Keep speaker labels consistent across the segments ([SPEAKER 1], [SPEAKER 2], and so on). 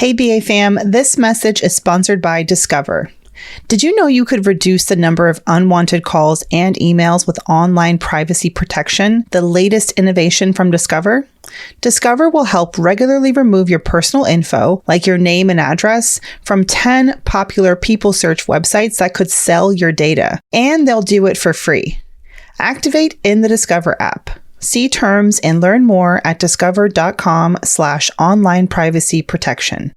[SPEAKER 1] Hey BA fam, this message is sponsored by Discover. Did you know you could reduce the number of unwanted calls and emails with online privacy protection, the latest innovation from Discover? Discover will help regularly remove your personal info, like your name and address, from 10 popular people search websites that could sell your data, and they'll do it for free. Activate in the Discover app. See terms and learn more at discover.com/online privacy protection.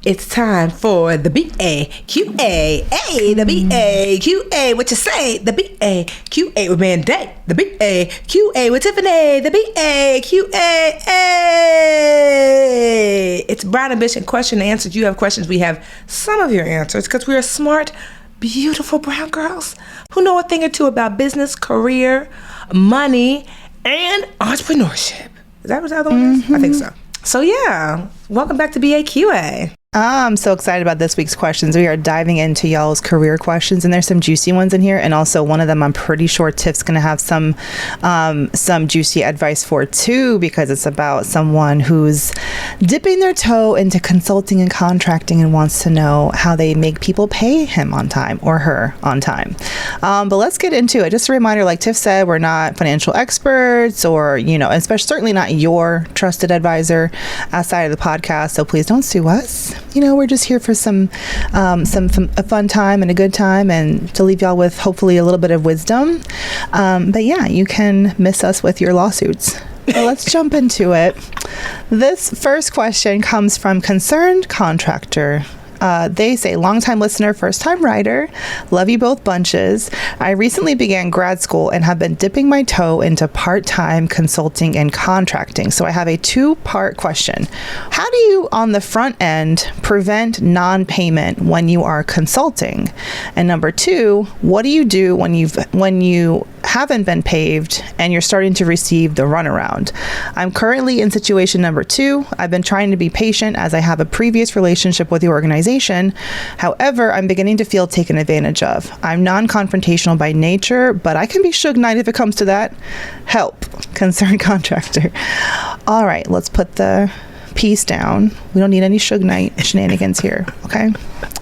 [SPEAKER 2] It's time for the BAQA. Hey, the BAQA. What you say? The BAQA with Mandi. The BAQA with Tiffany. The BAQA. Hey. It's Brown Ambition question and answers. You have questions. We have some of your answers because we are smart, beautiful brown girls who know a thing or two about business, career, money, and entrepreneurship. Is that what the other one is? I think so. So yeah, welcome back to BAQA.
[SPEAKER 1] I'm so excited about this week's questions. We are diving into y'all's career questions, and there's some juicy ones in here. And also one of them, I'm pretty sure Tiff's going to have some juicy advice for too, because it's about someone who's dipping their toe into consulting and contracting and wants to know how they make people pay him on time or her on time. But let's get into it. Just a reminder, like Tiff said, we're not financial experts or, especially certainly not your trusted advisor outside of the podcast. So please don't sue us. We're just here for a fun time and a good time, and to leave y'all with hopefully a little bit of wisdom. But yeah, you can miss us with your lawsuits. Well, let's jump into it. This first question comes from Concerned Contractor. They say, longtime listener, first time writer, love you both bunches. I recently began grad school and have been dipping my toe into part-time consulting and contracting. So I have a two-part question. How do you, on the front end, prevent non-payment when you are consulting? And number two, what do you do when you haven't been paid and you're starting to receive the runaround? I'm currently in situation number two. I've been trying to be patient as I have a previous relationship with the organization. However, I'm beginning to feel taken advantage of. I'm non-confrontational by nature, but I can be Suge Knight if it comes to that. Help. Concerned Contractor. All right, let's put the piece down. We don't need any Suge Knight shenanigans here, okay?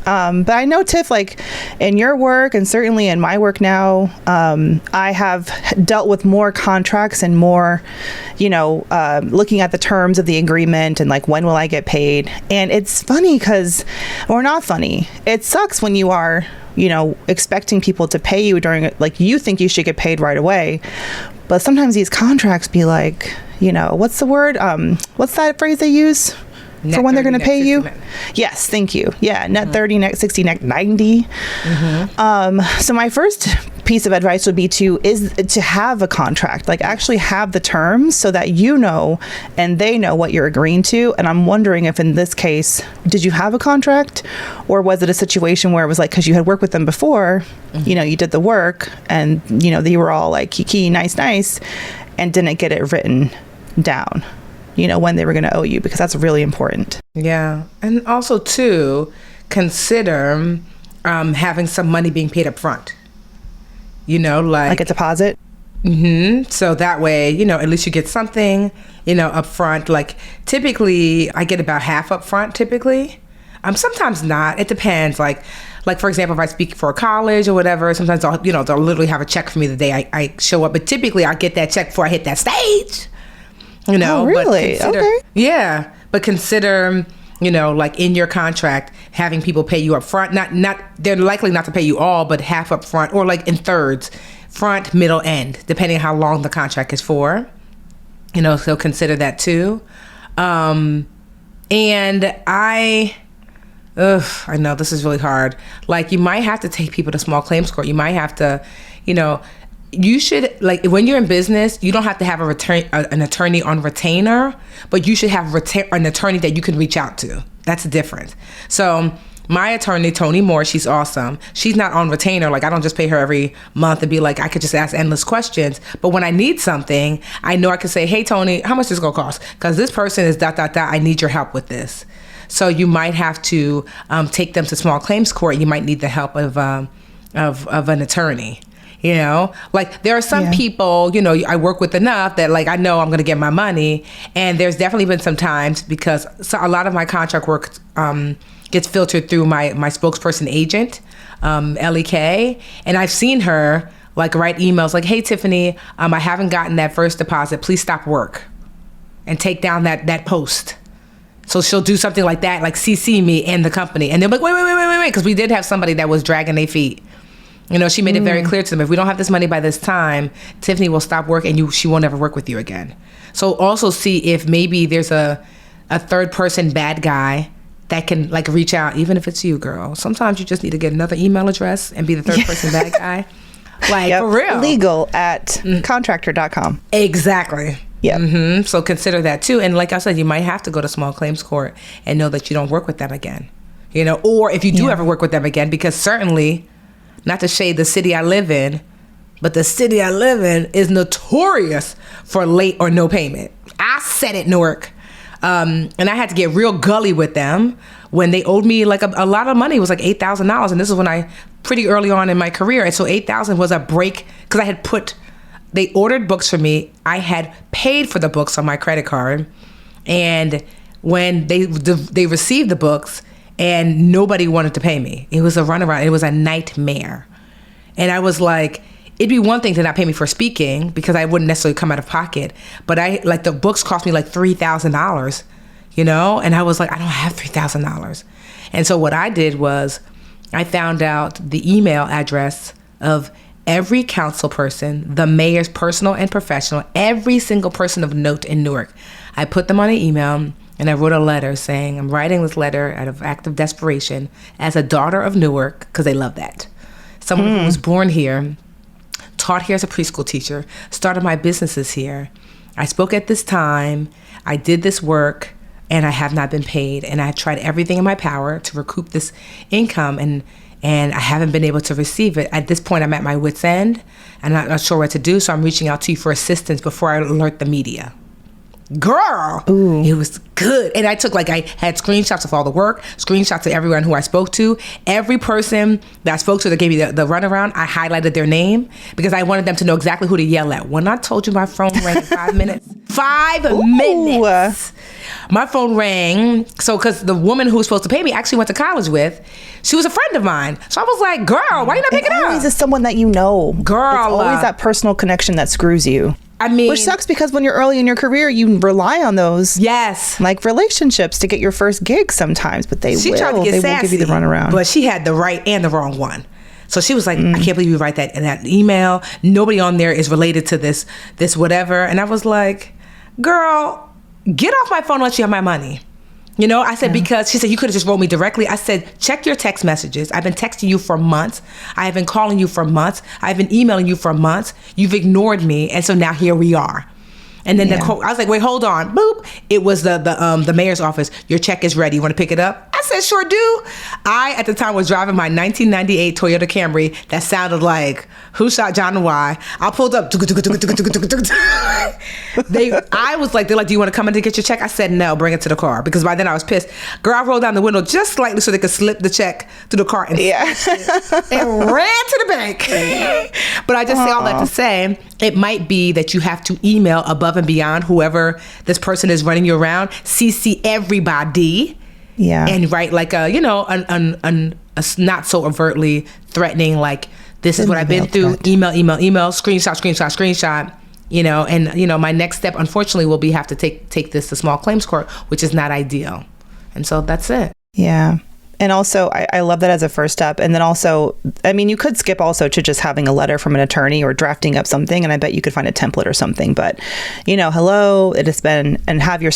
[SPEAKER 1] But I know, Tiff, like in your work and certainly in my work now, I have dealt with more contracts and more, looking at the terms of the agreement and like, when will I get paid? And it's funny or not funny. It sucks when you are, expecting people to pay you during, like, you think you should get paid right away. But sometimes these contracts be like, what's the word? What's that phrase they use? For when they're going to pay you? Yes, thank you. Yeah, net 30, net 60, net 90. So my first piece of advice would be to have a contract, like actually have the terms so that and they know what you're agreeing to. And I'm wondering if in this case, did you have a contract, or was it a situation where it was like, because you had worked with them before, you did the work and, they were all like, kiki, nice, and didn't get it written down, when they were going to owe you, because that's really important. Yeah.
[SPEAKER 2] And also, too, consider having some money being paid up front. Like
[SPEAKER 1] a deposit?
[SPEAKER 2] So that way, at least you get something, up front. Like, typically, I get about half up front, typically. Sometimes not. It depends. Like for example, if I speak for a college or whatever, sometimes they'll literally have a check for me the day I show up. But typically, I get that check before I hit that stage.
[SPEAKER 1] Oh, really? Okay.
[SPEAKER 2] Yeah. But consider, like in your contract, having people pay you up front. Not they're likely not to pay you all, but half up front, or like in thirds, front, middle, end, depending on how long the contract is for. So consider that too. And I know this is really hard. Like, you might have to take people to small claims court. You might have to, you should, like, when you're in business, you don't have to have an attorney on retainer, but you should have an attorney that you can reach out to. That's different. So my attorney, Tony Moore, she's awesome. She's not on retainer. Like, I don't just pay her every month and be like, I could just ask endless questions. But when I need something, I know I can say, hey, Tony, how much is this going to cost? Because this person is ... I need your help with this. So you might have to take them to small claims court. You might need the help of an attorney. You know, like there are some people, you know, I work with enough that like I know I'm going to get my money. And there's definitely been some times because a lot of my contract work gets filtered through my spokesperson agent, LEK. And I've seen her like write emails like, hey, Tiffany, I haven't gotten that first deposit. Please stop work and take down that post. So she'll do something like that, like CC me and the company. And they're like, wait. Because we did have somebody that was dragging their feet. You know, she made it very clear to them, if we don't have this money by this time, Tiffany will stop work and she won't ever work with you again. So also see if maybe there's a third person bad guy that can like reach out, even if it's you, girl. Sometimes you just need to get another email address and be the third person bad guy. Like, for real.
[SPEAKER 1] Legal@contractor.com.
[SPEAKER 2] Exactly.
[SPEAKER 1] Yeah.
[SPEAKER 2] Mm-hmm. So consider that too. And like I said, you might have to go to small claims court and know that you don't work with them again. You know, or if you do ever work with them again, because certainly, not to shade the city I live in, but the city I live in is notorious for late or no payment. I said it, Newark. And I had to get real gully with them when they owed me like a lot of money. It was like $8,000. And this is when pretty early on in my career. And so $8,000 was a break because they ordered books for me. I had paid for the books on my credit card. And when they received the books, and nobody wanted to pay me. It was a runaround. It was a nightmare. And I was like, it'd be one thing to not pay me for speaking because I wouldn't necessarily come out of pocket. But the books cost me like $3,000, you know? And I was like, I don't have $3,000. And so what I did was I found out the email address of every council person, the mayor's personal and professional, every single person of note in Newark. I put them on an email. And I wrote a letter saying, I'm writing this letter out of act of desperation as a daughter of Newark, because they love that. Someone who was born here, taught here as a preschool teacher, started my businesses here. I spoke at this time, I did this work, and I have not been paid. And I tried everything in my power to recoup this income, and I haven't been able to receive it. At this point, I'm at my wit's end, and I'm not sure what to do, so I'm reaching out to you for assistance before I alert the media. Girl, it was good. And I had screenshots of all the work, screenshots of everyone who I spoke to. Every person that I spoke to that gave me the runaround, I highlighted their name because I wanted them to know exactly who to yell at. When I told you my phone rang in 5 minutes, 5 minutes. My phone rang. So, because the woman who was supposed to pay me actually went to college with, she was a friend of mine. So I was like, girl, why you not picking up?
[SPEAKER 1] It always is someone that you know.
[SPEAKER 2] Girl.
[SPEAKER 1] It's always that personal connection that screws you.
[SPEAKER 2] I mean,
[SPEAKER 1] which sucks because when you're early in your career, you rely on those, like relationships to get your first gig sometimes. But they
[SPEAKER 2] tried to get
[SPEAKER 1] they
[SPEAKER 2] sassy,
[SPEAKER 1] won't give you the runaround.
[SPEAKER 2] But she had the right and the wrong one. So she was like, I can't believe you write that in that email. Nobody on there is related to this whatever. And I was like, girl, get off my phone and let you have my money. You know, I said, because she said, you could have just wrote me directly. I said, check your text messages. I've been texting you for months. I have been calling you for months. I've been emailing you for months. You've ignored me. And so now here we are. And then I was like, wait, hold on. Boop. It was the mayor's office. Your check is ready. You want to pick it up? I said, sure do. I, at the time, was driving my 1998 Toyota Camry that sounded like, who shot John and why? I pulled up. I was like, they're like, do you want to come in to get your check? I said, no, bring it to the car. Because by then I was pissed. Girl, I rolled down the window just slightly so they could slip the check through the car and ran to the bank. But I just say all that to say, it might be that you have to email above and beyond whoever this person is running you around, CC everybody, and write like a not so overtly threatening, like, this is what I've been through. Email, screenshot. You know, and you know, my next step, unfortunately, will be have to take this to small claims court, which is not ideal. And so that's it.
[SPEAKER 1] Yeah. And also, I love that as a first step. And then also, I mean, you could skip also to just having a letter from an attorney or drafting up something. And I bet you could find a template or something. But, you know, hello, it has been, and have your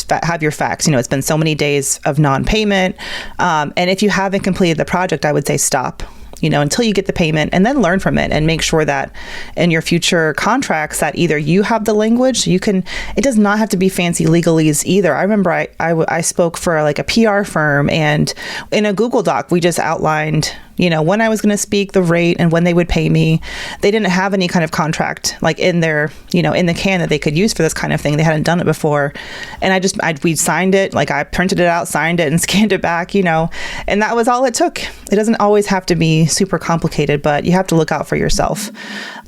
[SPEAKER 1] facts. You know, it's been so many days of non-payment. And if you haven't completed the project, I would say stop. You know, until you get the payment, and then learn from it and make sure that in your future contracts that either you have the language, you can, it does not have to be fancy legalese either. I remember I spoke for like a PR firm, and in a Google Doc, we just outlined, you know, when I was going to speak, the rate, and when they would pay me. They didn't have any kind of contract like in their, you know, in the can that they could use for this kind of thing. They hadn't done it before. And we signed it, like I printed it out, signed it, and scanned it back, you know, and that was all it took. It doesn't always have to be super complicated, but you have to look out for yourself.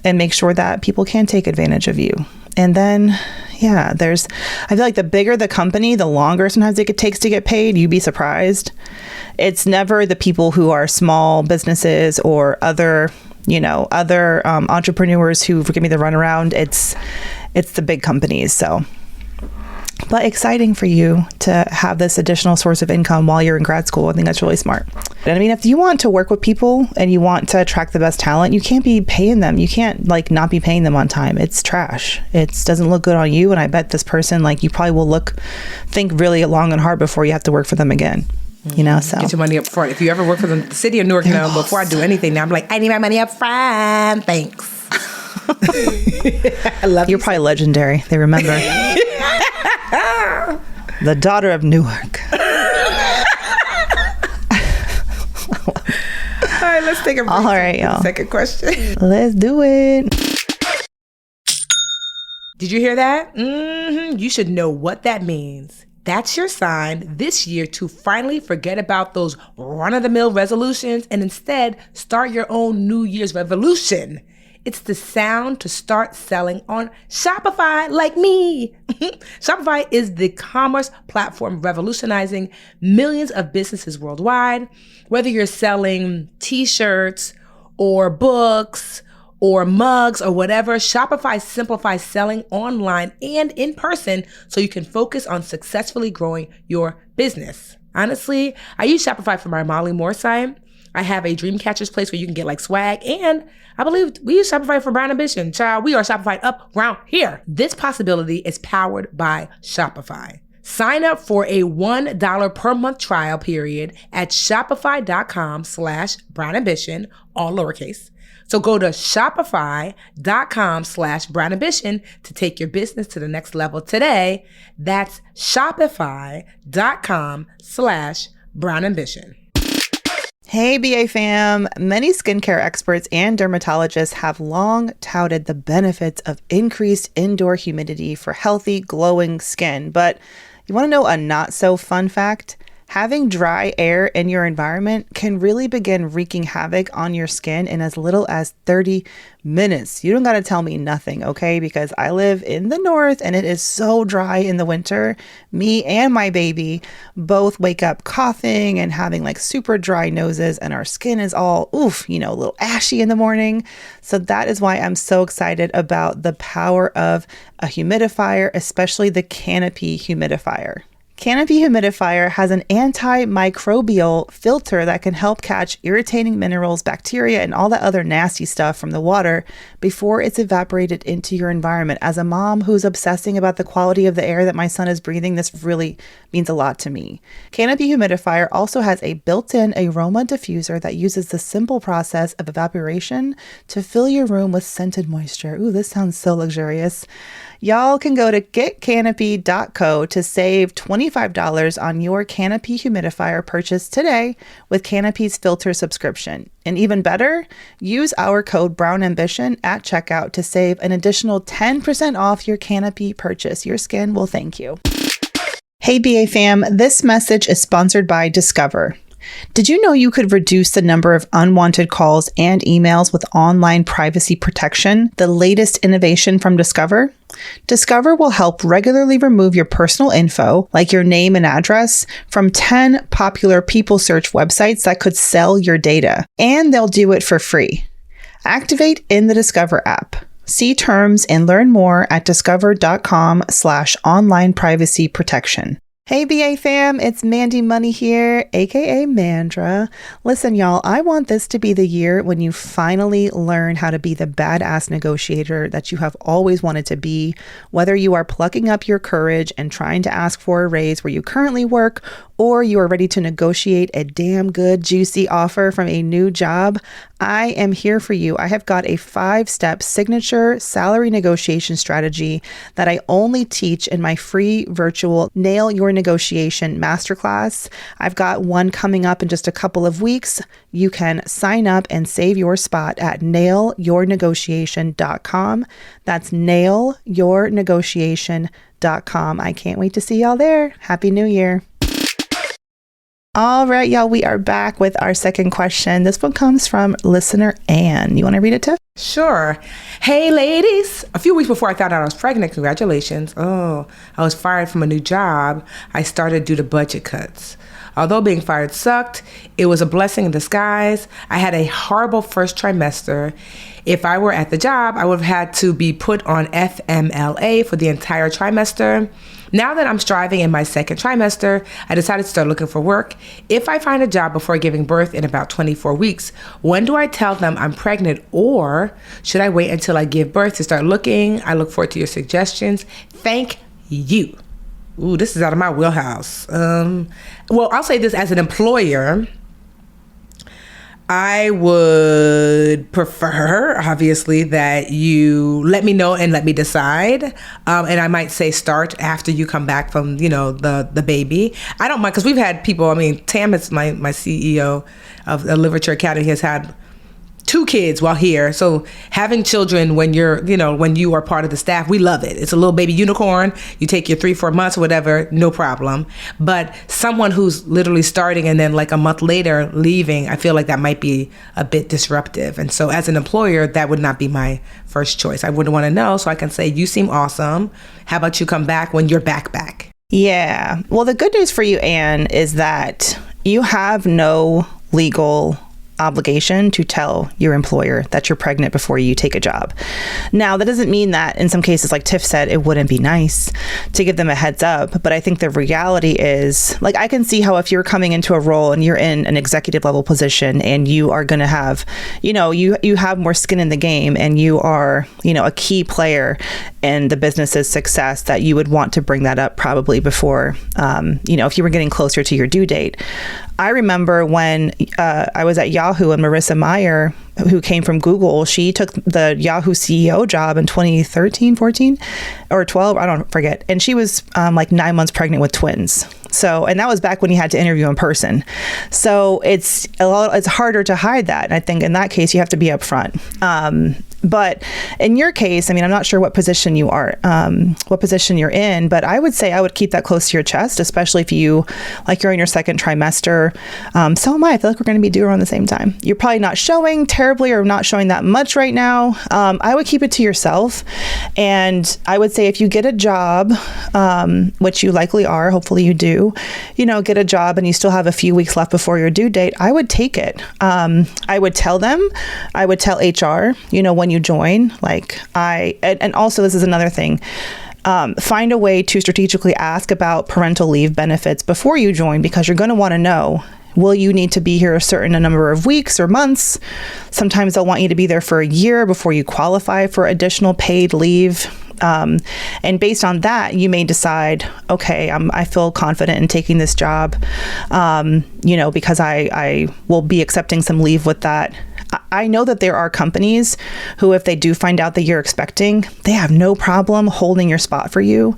[SPEAKER 1] and make sure that people can take advantage of you. And then, yeah, I feel like the bigger the company, the longer sometimes it takes to get paid. You'd be surprised. It's never the people who are small businesses or other entrepreneurs who give me the runaround. It's the big companies. So, but exciting for you to have this additional source of income while you're in grad school. I think that's really smart. And I mean, if you want to work with people and you want to attract the best talent, you can't be paying them. You can't not be paying them on time. It's trash. It doesn't look good on you. And I bet this person, you probably will think really long and hard before you have to work for them again. So
[SPEAKER 2] get your money up front. If you ever work for the city of Newark, before I do anything now, I'm like, I need my money up front. Thanks. I love
[SPEAKER 1] You're probably legendary. They remember. The daughter of Newark.
[SPEAKER 2] All right, let's take a break.
[SPEAKER 1] All right, y'all.
[SPEAKER 2] Second question.
[SPEAKER 1] Let's do it.
[SPEAKER 2] Did you hear that? You should know what that means. That's your sign this year to finally forget about those run-of-the-mill resolutions and instead start your own New Year's revolution. It's the sound to start selling on Shopify like me. Shopify is the commerce platform revolutionizing millions of businesses worldwide. Whether you're selling t-shirts or books or mugs or whatever, Shopify simplifies selling online and in person so you can focus on successfully growing your business. Honestly, I use Shopify for my Molly Moore site. I have a Dreamcatcher's place where you can get swag, and I believe we use Shopify for Brown Ambition. Child, we are Shopify up around here. This possibility is powered by Shopify. Sign up for a $1 per month trial period at shopify.com/brownambition, all lowercase. So go to shopify.com/brownambition to take your business to the next level today. That's shopify.com/brownambition.
[SPEAKER 1] Hey, BA fam. Many skincare experts and dermatologists have long touted the benefits of increased indoor humidity for healthy, glowing skin. But you want to know a not so fun fact? Having dry air in your environment can really begin wreaking havoc on your skin in as little as 30 minutes. You don't got to tell me nothing, okay? Because I live in the north and it is so dry in the winter. Me and my baby both wake up coughing and having super dry noses, and our skin is all, a little ashy in the morning. So that is why I'm so excited about the power of a humidifier, especially the Canopy humidifier. Canopy humidifier has an antimicrobial filter that can help catch irritating minerals, bacteria, and all that other nasty stuff from the water before it's evaporated into your environment. As a mom who's obsessing about the quality of the air that my son is breathing, this really means a lot to me. Canopy humidifier also has a built-in aroma diffuser that uses the simple process of evaporation to fill your room with scented moisture. Ooh, this sounds so luxurious. Y'all can go to getcanopy.co to save $25 on your Canopy humidifier purchase today with Canopy's filter subscription. And even better, use our code BROWNAMBITION at checkout to save an additional 10% off your Canopy purchase. Your skin will thank you. Hey, BA fam, this message is sponsored by Discover. Did you know you could reduce the number of unwanted calls and emails with online privacy protection, the latest innovation from Discover? Discover will help regularly remove your personal info, like your name and address, from 10 popular people search websites that could sell your data, and they'll do it for free. Activate in the Discover app. See terms and learn more at discover.com/online privacy protection. Hey BA fam, it's Mandi Money here, aka Mandra. Listen y'all, I want this to be the year when you finally learn how to be the badass negotiator that you have always wanted to be, whether you are plucking up your courage and trying to ask for a raise where you currently work, or you are ready to negotiate a damn good, juicy offer from a new job. I am here for you. I have got a 5-step signature salary negotiation strategy that I only teach in my free virtual Nail Your Negotiation masterclass. I've got one coming up in just a couple of weeks. You can sign up and save your spot at nailyournegotiation.com. That's nailyournegotiation.com. I can't wait to see y'all there. Happy New Year. All right, y'all, we are back with our second question. This one comes from listener Anne. You want to read it, Tiff?
[SPEAKER 2] Sure. Hey, ladies. A few weeks before I found out I was pregnant, congratulations. Oh, I was fired from a new job I started due to budget cuts. Although being fired sucked, it was a blessing in disguise. I had a horrible first trimester. If I were at the job, I would have had to be put on FMLA for the entire trimester. Now that I'm striving in my second trimester, I decided to start looking for work. If I find a job before giving birth in about 24 weeks, when do I tell them I'm pregnant, or should I wait until I give birth to start looking? I look forward to your suggestions. Thank you. Ooh, this is out of my wheelhouse. Well, I'll say this as an employer. I would prefer, obviously, that you let me know and let me decide. And I might say start after you come back from, the baby. I don't mind, because we've had people, Tam is my CEO of the Literature Academy, has had 2 kids while here. So having children when when you are part of the staff, we love it. It's a little baby unicorn. You take your 3-4 months or whatever, no problem. But someone who's literally starting and then like a month later leaving, I feel like that might be a bit disruptive. And so as an employer, that would not be my first choice. I wouldn't want to know. So I can say, you seem awesome. How about you come back when you're back?
[SPEAKER 1] Yeah. Well, the good news for you, Anne, is that you have no legal obligation to tell your employer that you're pregnant before you take a job. Now, that doesn't mean that in some cases, like Tiff said, it wouldn't be nice to give them a heads up. But I think the reality is, like, I can see how if you're coming into a role and you're in an executive level position and you are going to have, you have more skin in the game and you are, a key player in the business's success, that you would want to bring that up probably before, if you were getting closer to your due date. I remember when I was at Yahoo, and Marissa Mayer, who came from Google, she took the Yahoo CEO job in 2013, 14, or 12, I don't forget. And she was like 9 months pregnant with twins. So, and that was back when you had to interview in person. So it's harder to hide that. And I think in that case, you have to be upfront. But in your case, I'm not sure what position you are, what position you're in, but I would say I would keep that close to your chest, especially if you're in your second trimester. So am I. I feel like we're going to be due around the same time. You're probably not showing terribly or not showing that much right now. I would keep it to yourself. And I would say if you get a job, which you likely are, hopefully you do, get a job and you still have a few weeks left before your due date, I would take it. I would tell them, I would tell HR, when you join, and also this is another thing, find a way to strategically ask about parental leave benefits before you join, because you're going to want to know, will you need to be here a certain number of weeks or months? Sometimes they'll want you to be there for a year before you qualify for additional paid leave. And based on that, you may decide, okay, I feel confident in taking this job, because I will be accepting some leave with that. I know that there are companies who, if they do find out that you're expecting, they have no problem holding your spot for you.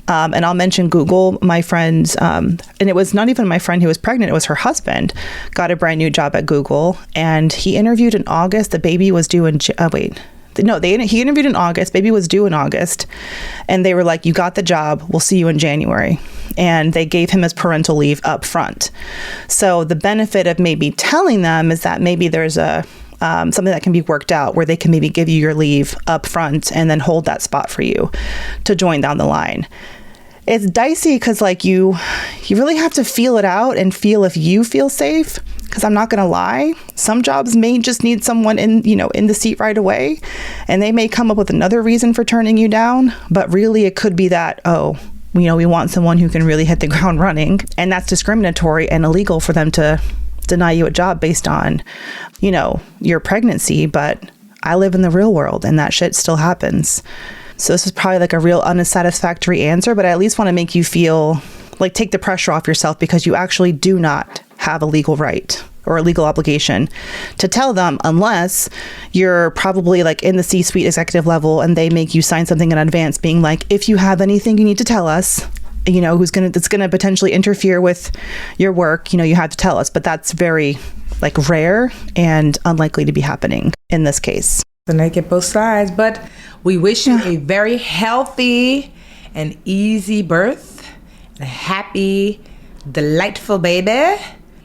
[SPEAKER 1] And I'll mention Google. My friend, and it was not even my friend who was pregnant, it was her husband, got a brand new job at Google, and he interviewed in August. The baby was due in, he interviewed in August, baby was due in August, and they were like, you got the job, we'll see you in January. And they gave him his parental leave up front. So the benefit of maybe telling them is that maybe there's something that can be worked out where they can maybe give you your leave up front and then hold that spot for you to join down the line. It's dicey because you really have to feel it out and feel if you feel safe. Because I'm not going to lie, some jobs may just need someone in the seat right away, and they may come up with another reason for turning you down. But really, it could be that, we want someone who can really hit the ground running, and that's discriminatory and illegal for them to deny you a job based on, your pregnancy. But I live in the real world, and that shit still happens. So this is probably a real unsatisfactory answer, but I at least want to make you feel take the pressure off yourself, because you actually do not have a legal right or a legal obligation to tell them, unless you're probably in the C-suite executive level and they make you sign something in advance being like, if you have anything you need to tell us, that's going to potentially interfere with your work, you have to tell us. But that's very rare and unlikely to be happening in this case.
[SPEAKER 2] And I get both sides, but we wish you a very healthy and easy birth, a happy, delightful baby.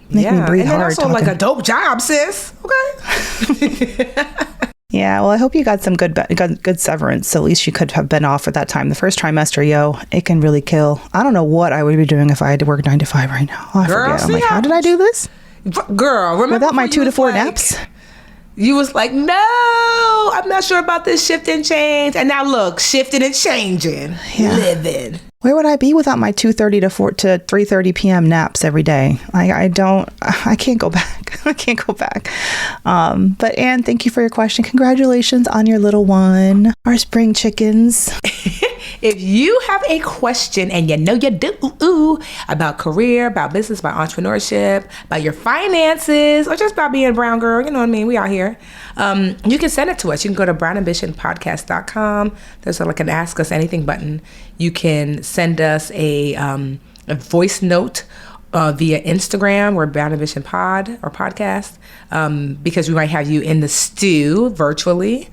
[SPEAKER 1] Make me breathe
[SPEAKER 2] and then
[SPEAKER 1] hard.
[SPEAKER 2] also like a dope job, sis. Okay.
[SPEAKER 1] Yeah, well, I hope you got some good severance. At least you could have been off at that time. The first trimester, it can really kill. I don't know what I would be doing if I had to work 9 to 5 right now. Oh, I forget. I'm like, how did I do this?
[SPEAKER 2] Girl, remember
[SPEAKER 1] without my 2 to 4 naps?
[SPEAKER 2] You was like, no, I'm not sure about this shift and change. And now look, shifting and changing, living.
[SPEAKER 1] Where would I be without my 2:30 to 3:30 p.m. naps every day? I can't go back. I can't go back. But Anne, thank you for your question. Congratulations on your little one, our spring chickens.
[SPEAKER 2] If you have a question, and you know you do, about career, about business, about entrepreneurship, about your finances, or just about being a brown girl, you know what I mean? We out here. You can send it to us. You can go to brownambitionpodcast.com. There's like an Ask Us Anything button. You can send us a voice note via Instagram. We're Brown Ambition Pod or Podcast, because we might have you in the stew virtually.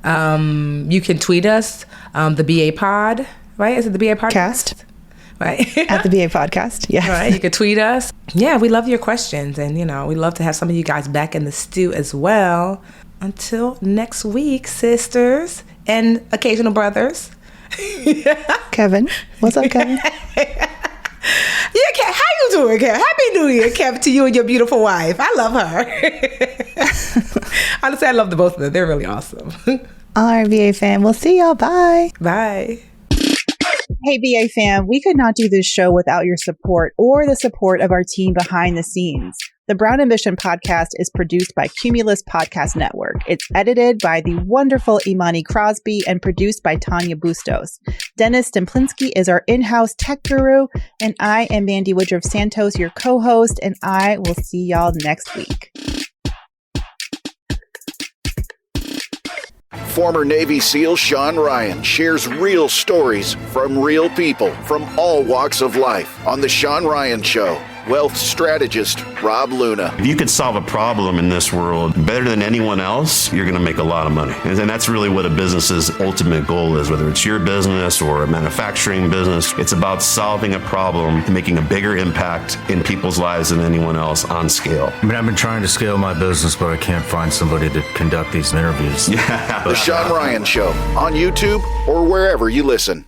[SPEAKER 2] You can tweet us, the BA Pod, right? Is it the BA Podcast? Right.
[SPEAKER 1] At the BA Podcast, yeah.
[SPEAKER 2] Right. You can tweet us. Yeah, we love your questions, and we love to have some of you guys back in the stew as well. Until next week, sisters and occasional brothers.
[SPEAKER 1] Kevin, what's up, Kevin?
[SPEAKER 2] Yeah, Kev, how you doing, Kev? Happy New Year, Kev, to you and your beautiful wife. I love her. Honestly, I love the both of them. They're really awesome.
[SPEAKER 1] All right, BA fam. We'll see y'all. Bye.
[SPEAKER 2] Bye.
[SPEAKER 1] Hey, BA fam. We could not do this show without your support or the support of our team behind the scenes. The Brown Ambition podcast is produced by Cumulus Podcast Network. It's edited by the wonderful Imani Crosby and produced by Tanya Bustos. Dennis Stemplinsky is our in-house tech guru, and I am Mandi Woodruff Santos, your co-host, and I will see y'all next week.
[SPEAKER 3] Former Navy SEAL Sean Ryan shares real stories from real people from all walks of life on The Sean Ryan Show. Wealth strategist Rob Luna.
[SPEAKER 4] If you could solve a problem in this world better than anyone else, you're going to make a lot of money. And that's really what a business's ultimate goal is, whether it's your business or a manufacturing business. It's about solving a problem and making a bigger impact in people's lives than anyone else on scale.
[SPEAKER 5] I mean, I've been trying to scale my business, but I can't find somebody to conduct these interviews.
[SPEAKER 4] Yeah.
[SPEAKER 3] The Sean Ryan Show on YouTube or wherever you listen.